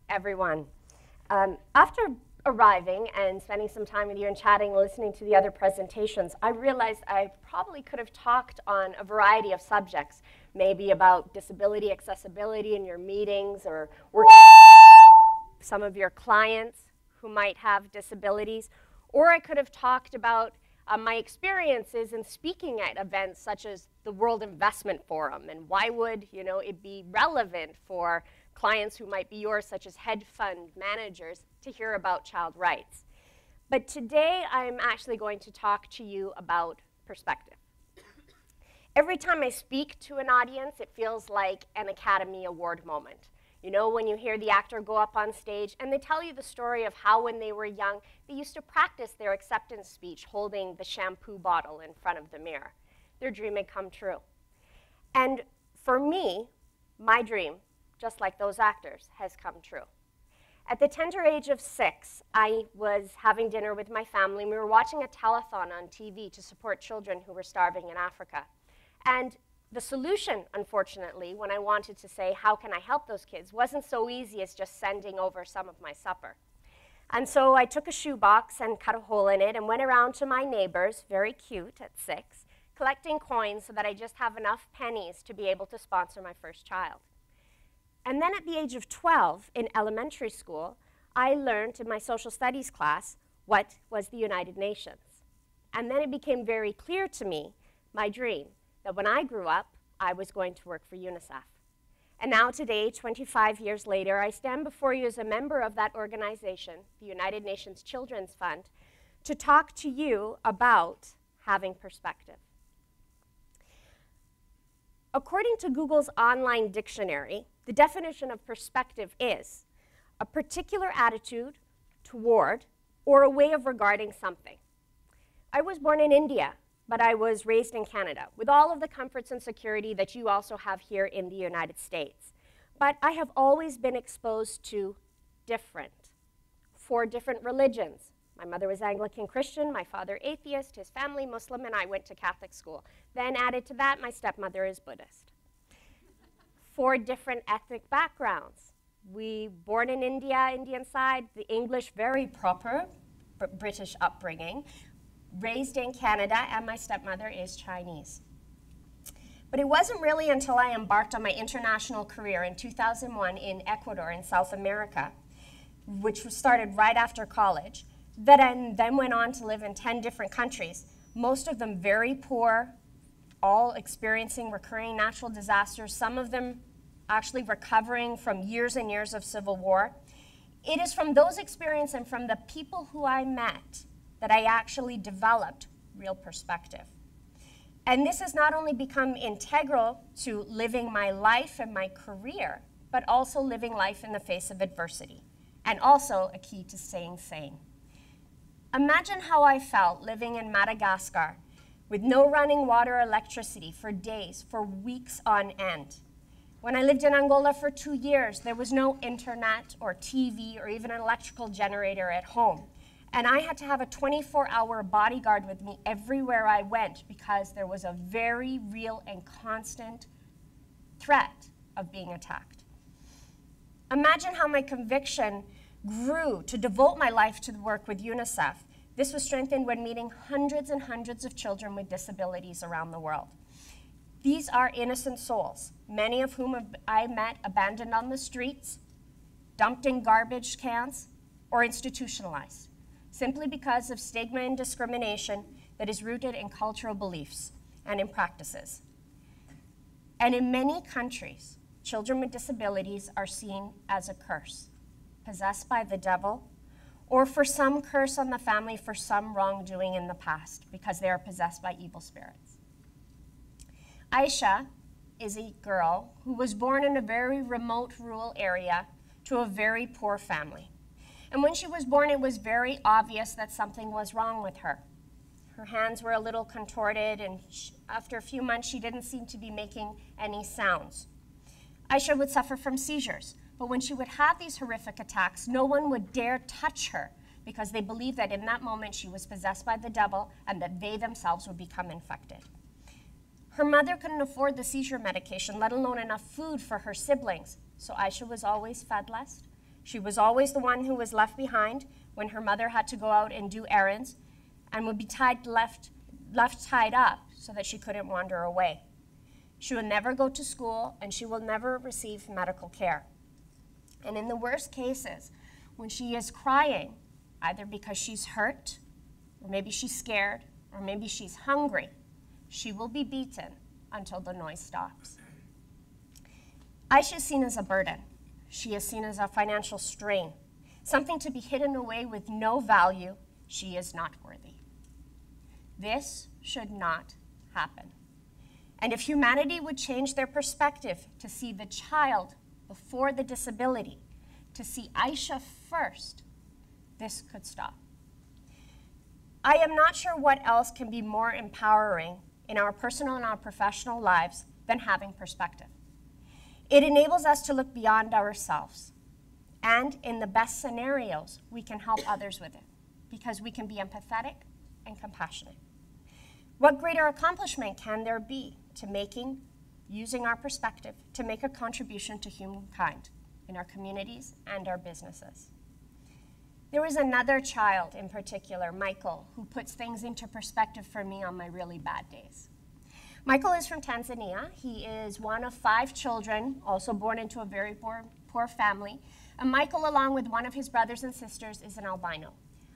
everyone. After arriving and spending some time with you and chatting and listening to the other presentations, I realized I probably could have talked on a variety of subjects, maybe about disability accessibility in your meetings or working with some of your clients who might have disabilities, or I could have talked about my experiences in speaking at events such as the World Investment Forum, and why would it be relevant for clients who might be yours, such as hedge fund managers, to hear about child rights. But today I'm actually going to talk to you about perspective. Every time I speak to an audience, it feels like an Academy Award moment. You know, when you hear the actor go up on stage and they tell you the story of how when they were young, they used to practice their acceptance speech holding the shampoo bottle in front of the mirror. Their dream had come true. And for me, my dream, just like those actors, has come true. At the tender age of 6, I was having dinner with my family, and we were watching a telethon on TV to support children who were starving in Africa. And the solution, unfortunately, when I wanted to say, how can I help those kids, wasn't so easy as just sending over some of my supper. And so I took a shoebox and cut a hole in it and went around to my neighbors, very cute at 6, collecting coins so that I just have enough pennies to be able to sponsor my first child. And then at the age of 12, in elementary school, I learned in my social studies class what was the United Nations. And then it became very clear to me, my dream, that when I grew up, I was going to work for UNICEF. And now today, 25 years later, I stand before you as a member of that organization, the United Nations Children's Fund, to talk to you about having perspective. According to Google's online dictionary, the definition of perspective is a particular attitude toward or a way of regarding something. I was born in India, but I was raised in Canada, with all of the comforts and security that you also have here in the United States. But I have always been exposed to different, 4 different religions. My mother was Anglican Christian, my father atheist, his family Muslim, and I went to Catholic school. Then added to that, my stepmother is Buddhist. 4 different ethnic backgrounds. We born in India, Indian side, the English, very proper British upbringing, raised in Canada, and my stepmother is Chinese. But it wasn't really until I embarked on my international career in 2001 in Ecuador in South America, which started right after college, that I then went on to live in 10 different countries, most of them very poor, all experiencing recurring natural disasters, some of them actually recovering from years and years of civil war. It is from those experiences and from the people who I met that I actually developed real perspective. And this has not only become integral to living my life and my career, but also living life in the face of adversity, and also a key to staying sane. Imagine how I felt living in Madagascar with no running water or electricity for days, for weeks on end. When I lived in Angola for 2 years, there was no internet or TV or even an electrical generator at home. And I had to have a 24-hour bodyguard with me everywhere I went because there was a very real and constant threat of being attacked. Imagine how my conviction grew to devote my life to the work with UNICEF. This was strengthened when meeting hundreds and hundreds of children with disabilities around the world. These are innocent souls, many of whom I met abandoned on the streets, dumped in garbage cans, or institutionalized, simply because of stigma and discrimination that is rooted in cultural beliefs and in practices. And in many countries, children with disabilities are seen as a curse, possessed by the devil, or for some curse on the family for some wrongdoing in the past because they are possessed by evil spirits. Aisha is a girl who was born in a very remote rural area to a very poor family. And when she was born, it was very obvious that something was wrong with her. Her hands were a little contorted, and after a few months, she didn't seem to be making any sounds. Aisha would suffer from seizures, but when she would have these horrific attacks, no one would dare touch her because they believed that in that moment she was possessed by the devil and that they themselves would become infected. Her mother couldn't afford the seizure medication, let alone enough food for her siblings, so Aisha was always fed less, She was always the one who was left behind when her mother had to go out and do errands, and would be left tied up so that she couldn't wander away. She will never go to school, and she will never receive medical care. And in the worst cases, when she is crying, either because she's hurt, or maybe she's scared, or maybe she's hungry, she will be beaten until the noise stops. Aisha is seen as a burden. She is seen as a financial strain, something to be hidden away with no value. She is not worthy. This should not happen. And if humanity would change their perspective to see the child before the disability, to see Aisha first, this could stop. I am not sure what else can be more empowering in our personal and our professional lives than having perspective. It enables us to look beyond ourselves. And in the best scenarios, we can help others with it because we can be empathetic and compassionate. What greater accomplishment can there be to using our perspective to make a contribution to humankind in our communities and our businesses? There was another child in particular, Michael, who puts things into perspective for me on my really bad days. Michael is from Tanzania. He is one of 5 children, also born into a very poor family. And Michael, along with one of his brothers and sisters, is an albino.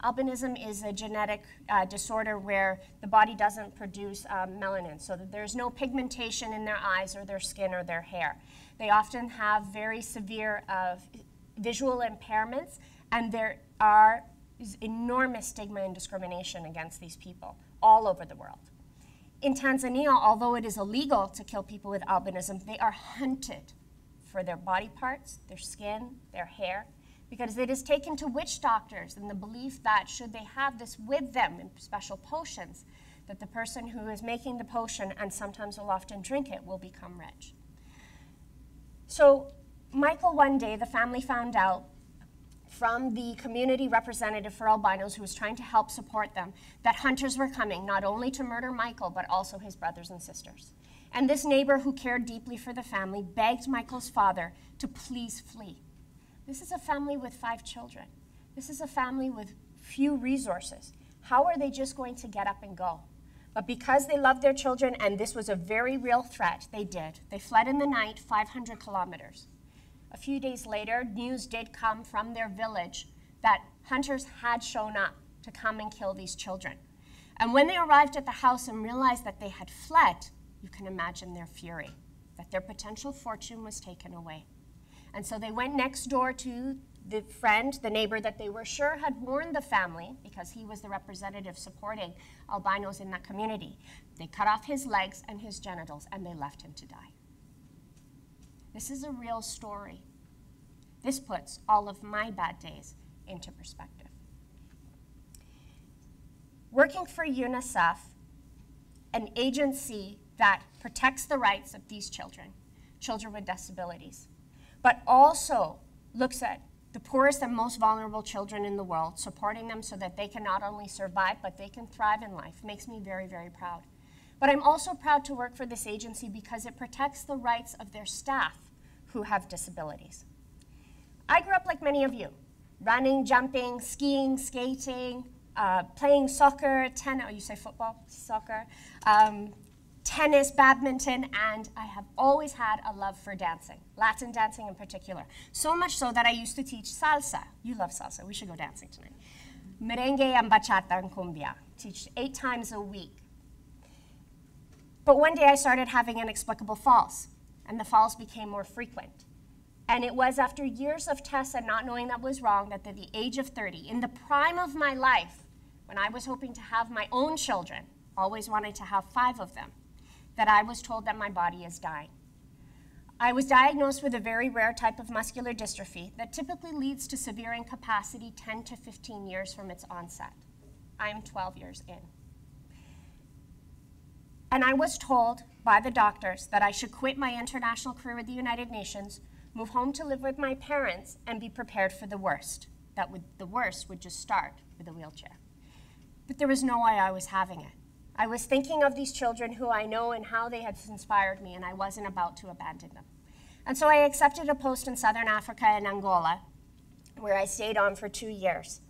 Albinism is a genetic disorder where the body doesn't produce melanin, so that there's no pigmentation in their eyes or their skin or their hair. They often have very severe visual impairments, and there is enormous stigma and discrimination against these people all over the world. In Tanzania, although it is illegal to kill people with albinism, they are hunted for their body parts, their skin, their hair, because it is taken to witch doctors in the belief that should they have this with them in special potions, that the person who is making the potion, and sometimes will often drink it, will become rich. So Michael, one day, the family found out from the community representative for albinos who was trying to help support them, that hunters were coming, not only to murder Michael, but also his brothers and sisters. And this neighbor who cared deeply for the family begged Michael's father to please flee. This is a family with 5 children. This is a family with few resources. How are they just going to get up and go? But because they loved their children, and this was a very real threat, they did. They fled in the night 500 kilometers. A few days later, news did come from their village that hunters had shown up to come and kill these children. And when they arrived at the house and realized that they had fled, you can imagine their fury, that their potential fortune was taken away. And so they went next door to the friend, the neighbor that they were sure had warned the family, because he was the representative supporting albinos in that community. They cut off his legs and his genitals, and they left him to die. This is a real story. This puts all of my bad days into perspective. Working for UNICEF, an agency that protects the rights of these children with disabilities, but also looks at the poorest and most vulnerable children in the world, supporting them so that they can not only survive, but they can thrive in life, makes me very, very proud. But I'm also proud to work for this agency because it protects the rights of their staff who have disabilities. I grew up like many of you, running, jumping, skiing, skating, playing soccer, you say football, soccer, tennis, badminton, and I have always had a love for dancing, Latin dancing in particular. So much so that I used to teach salsa. You love salsa, we should go dancing tonight. Merengue and bachata and cumbia, teach 8 times a week. But one day I started having inexplicable falls, and the falls became more frequent. And it was after years of tests and not knowing that was wrong that at the age of 30, in the prime of my life, when I was hoping to have my own children, always wanted to have 5 of them, that I was told that my body is dying. I was diagnosed with a very rare type of muscular dystrophy that typically leads to severe incapacity 10 to 15 years from its onset. I am 12 years in. And I was told by the doctors that I should quit my international career with the United Nations, move home to live with my parents, and be prepared for the worst. The worst would just start with a wheelchair. But there was no way I was having it. I was thinking of these children who I know and how they had inspired me, and I wasn't about to abandon them. And so I accepted a post in Southern Africa and Angola where I stayed on for 2 years.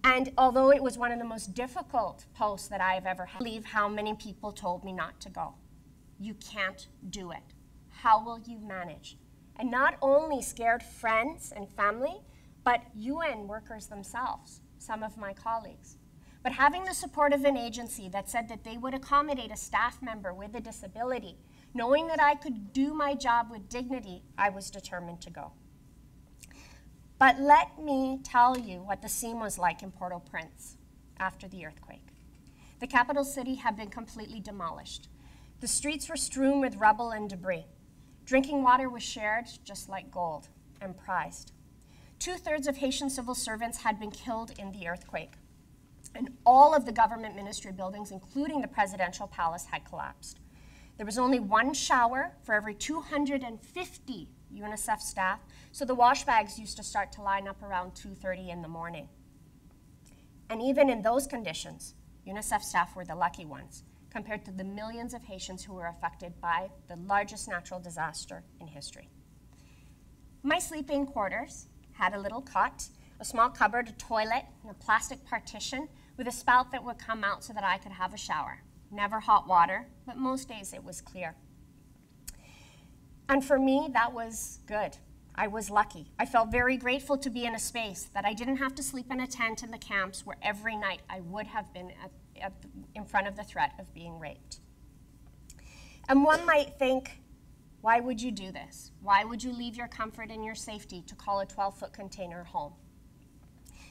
And although it was one of the most difficult posts that I've ever had, I believe how many people told me not to go. You can't do it. How will you manage? And not only scared friends and family, but UN workers themselves, some of my colleagues. But having the support of an agency that said that they would accommodate a staff member with a disability, knowing that I could do my job with dignity, I was determined to go. But let me tell you what the scene was like in Port-au-Prince after the earthquake. The capital city had been completely demolished. The streets were strewn with rubble and debris. Drinking water was shared just like gold and prized. 2/3 of Haitian civil servants had been killed in the earthquake. And all of the government ministry buildings, including the presidential palace, had collapsed. There was only one shower for every 250 UNICEF staff, so the wash bags used to start to line up around 2:30 in the morning. And even in those conditions, UNICEF staff were the lucky ones, compared to the millions of Haitians who were affected by the largest natural disaster in history. My sleeping quarters had a little cot, a small cupboard, a toilet, and a plastic partition with a spout that would come out so that I could have a shower. Never hot water, but most days it was clear. And for me, that was good. I was lucky. I felt very grateful to be in a space that I didn't have to sleep in a tent in the camps where every night I would have been in front of the threat of being raped. And one might think, why would you do this? Why would you leave your comfort and your safety to call a 12-foot container home?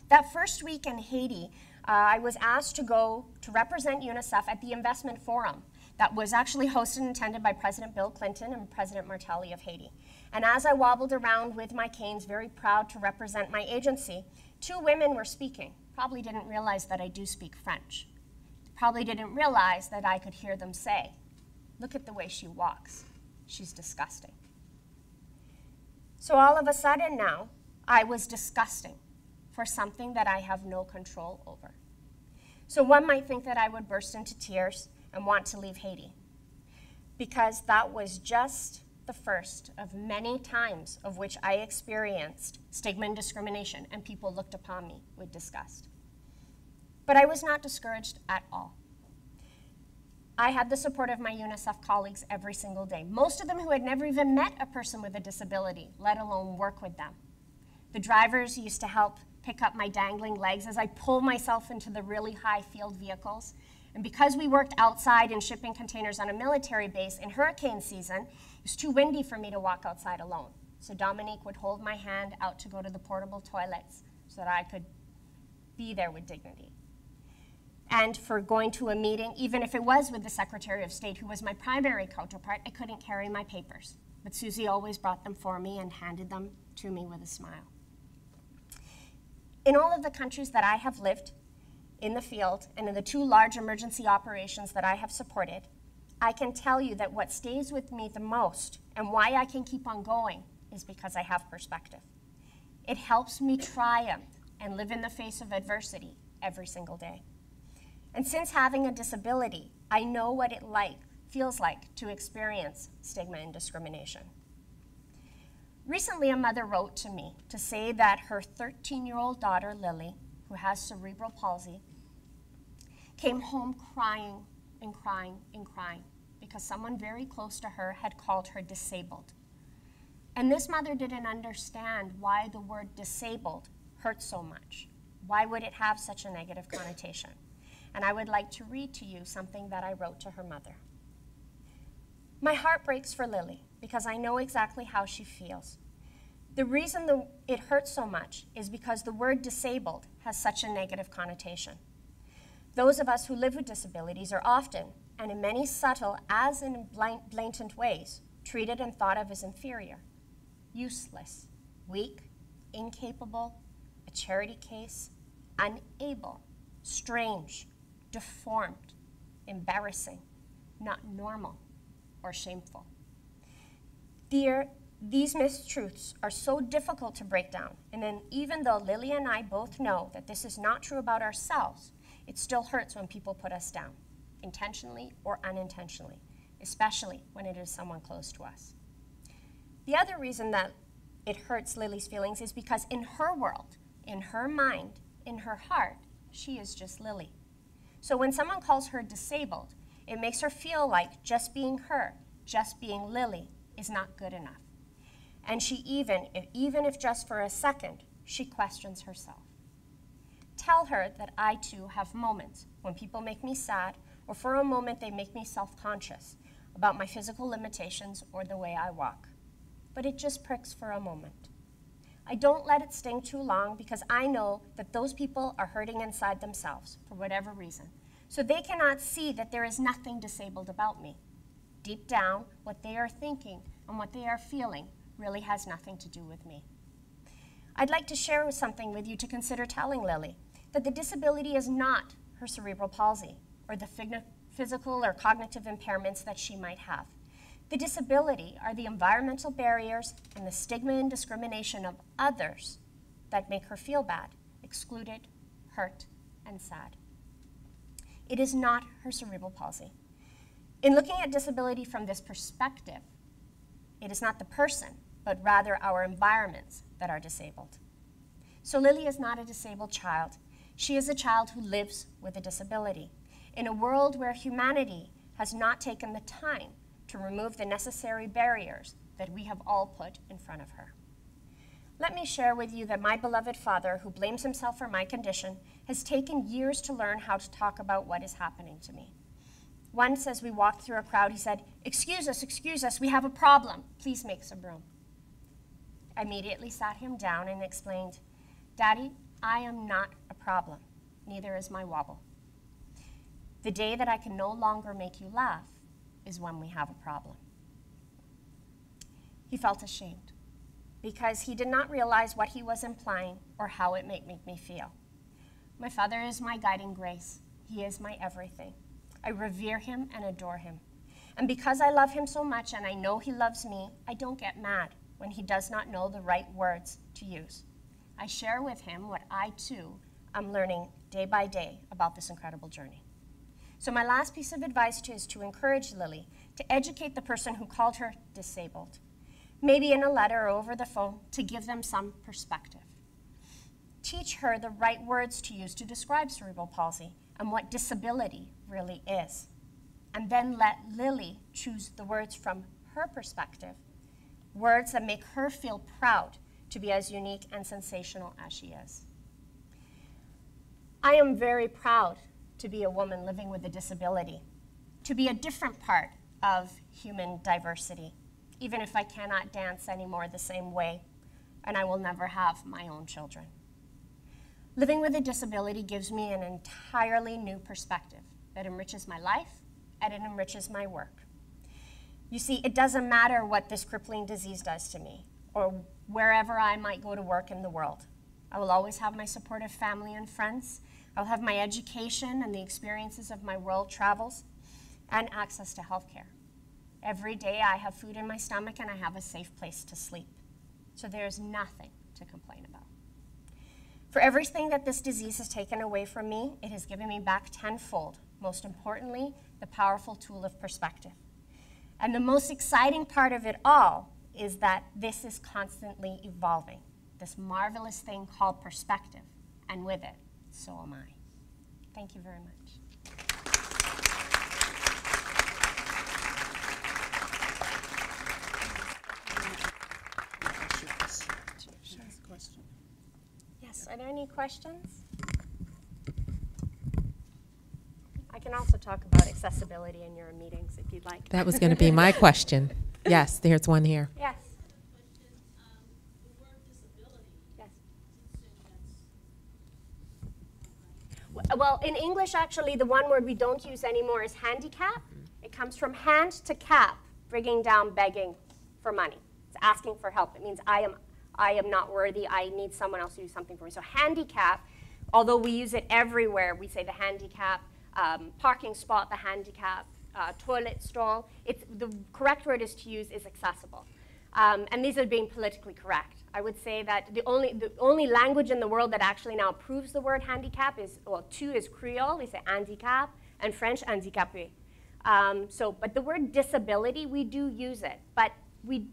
That first week in Haiti, I was asked to go to represent UNICEF at the Investment Forum that was actually hosted and attended by President Bill Clinton and President Martelly of Haiti. And as I wobbled around with my canes, very proud to represent my agency, 2 women were speaking. Probably didn't realize that I do speak French. Probably didn't realize that I could hear them say, "Look at the way she walks. She's disgusting." So all of a sudden now, I was disgusting for something that I have no control over. So one might think that I would burst into tears and want to leave Haiti, because that was just the first of many times of which I experienced stigma and discrimination, and people looked upon me with disgust. But I was not discouraged at all. I had the support of my UNICEF colleagues every single day, most of them who had never even met a person with a disability, let alone work with them. The drivers used to help pick up my dangling legs as I pulled myself into the really high field vehicles. And because we worked outside in shipping containers on a military base in hurricane season, it was too windy for me to walk outside alone. So Dominique would hold my hand out to go to the portable toilets so that I could be there with dignity. And for going to a meeting, even if it was with the Secretary of State, who was my primary counterpart, I couldn't carry my papers. But Susie always brought them for me and handed them to me with a smile. In all of the countries that I have lived, in the field, and in the 2 large emergency operations that I have supported, I can tell you that what stays with me the most and why I can keep on going is because I have perspective. It helps me triumph and live in the face of adversity every single day. And since having a disability, I know what it feels like to experience stigma and discrimination. Recently, a mother wrote to me to say that her 13-year-old daughter, Lily, who has cerebral palsy, came home crying and crying and crying because someone very close to her had called her disabled. And this mother didn't understand why the word disabled hurt so much. Why would it have such a negative connotation? And I would like to read to you something that I wrote to her mother. My heart breaks for Lily because I know exactly how she feels. The reason it hurts so much is because the word disabled has such a negative connotation. Those of us who live with disabilities are often, and in many subtle as in blatant ways, treated and thought of as inferior, useless, weak, incapable, a charity case, unable, strange, deformed, embarrassing, not normal, or shameful. These mistruths are so difficult to break down, and then even though Lily and I both know that this is not true about ourselves, it still hurts when people put us down, intentionally or unintentionally, especially when it is someone close to us. The other reason that it hurts Lily's feelings is because in her world, in her mind, in her heart, she is just Lily. So when someone calls her disabled, it makes her feel like just being her, just being Lily, is not good enough. And she even if just for a second, she questions herself. Tell her that I too have moments when people make me sad, or for a moment they make me self-conscious about my physical limitations or the way I walk. But it just pricks for a moment. I don't let it sting too long because I know that those people are hurting inside themselves for whatever reason. So they cannot see that there is nothing disabled about me. Deep down, what they are thinking and what they are feeling really has nothing to do with me. I'd like to share something with you to consider telling Lily, that the disability is not her cerebral palsy or the physical or cognitive impairments that she might have. The disability are the environmental barriers and the stigma and discrimination of others that make her feel bad, excluded, hurt, and sad. It is not her cerebral palsy. In looking at disability from this perspective, it is not the person, but rather our environments that are disabled. So Lily is not a disabled child. She is a child who lives with a disability in a world where humanity has not taken the time to remove the necessary barriers that we have all put in front of her. Let me share with you that my beloved father, who blames himself for my condition, has taken years to learn how to talk about what is happening to me. Once, as we walked through a crowd, he said, excuse us, we have a problem. Please make some room." I immediately sat him down and explained, "Daddy, I am not a problem. Neither is my wobble. The day that I can no longer make you laugh is when we have a problem." He felt ashamed because he did not realize what he was implying or how it might make me feel. My father is my guiding grace. He is my everything. I revere him and adore him. And because I love him so much and I know he loves me, I don't get mad when he does not know the right words to use. I share with him what I too am learning day by day about this incredible journey. So my last piece of advice is to encourage Lily to educate the person who called her disabled, maybe in a letter or over the phone, to give them some perspective. Teach her the right words to use to describe cerebral palsy and what disability really is. And then let Lily choose the words from her perspective, words that make her feel proud to be as unique and sensational as she is. I am very proud to be a woman living with a disability, to be a different part of human diversity, even if I cannot dance anymore the same way, and I will never have my own children. Living with a disability gives me an entirely new perspective that enriches my life and it enriches my work. You see, it doesn't matter what this crippling disease does to me or wherever I might go to work in the world. I will always have my supportive family and friends. I'll have my education and the experiences of my world travels and access to healthcare. Every day I have food in my stomach and I have a safe place to sleep. So there's nothing to complain about. For everything that this disease has taken away from me, it has given me back tenfold. Most importantly, the powerful tool of perspective. And the most exciting part of it all is that this is constantly evolving, this marvelous thing called perspective, and with it, so am I. Thank you very much. Yes, are there any questions? I can also talk about accessibility in your meetings if you'd like. That was going to be my question. Yes, there's one here. Yes. The word disability. Yes. Well, in English, actually, the one word we don't use anymore is handicap. It comes from hand to cap, bringing down, begging for money. It's asking for help. It means I am not worthy. I need someone else to do something for me. So handicap, although we use it everywhere, we say the handicap, parking spot, the handicap, toilet stall. The correct word to use is accessible. And these are being politically correct. I would say that the only language in the world that actually now approves the word handicap is, well, two is Creole, we say handicap, and French handicapé. But the word disability, we do use it, but we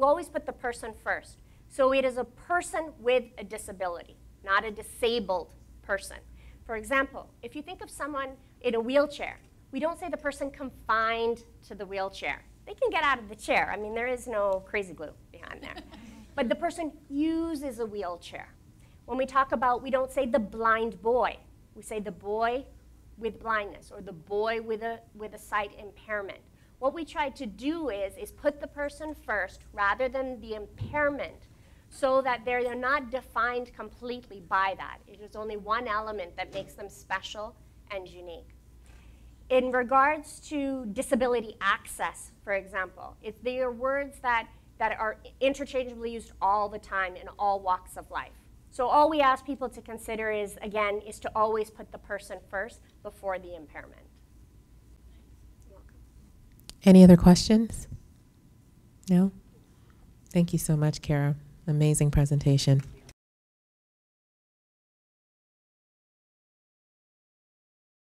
always put the person first. So it is a person with a disability, not a disabled person. For example, if you think of someone in a wheelchair, we don't say the person confined to the wheelchair. They can get out of the chair. I mean, there is no crazy glue behind there. But the person uses a wheelchair. When we talk about, we don't say the blind boy. We say the boy with blindness or the boy with a sight impairment. What we try to do is put the person first rather than the impairment so that they're not defined completely by that. It is only one element that makes them special and unique. In regards to disability access, for example, they are words that are interchangeably used all the time in all walks of life. So all we ask people to consider is, again, is to always put the person first before the impairment. You're welcome. Any other questions? No? Thank you so much, Cara. Amazing presentation.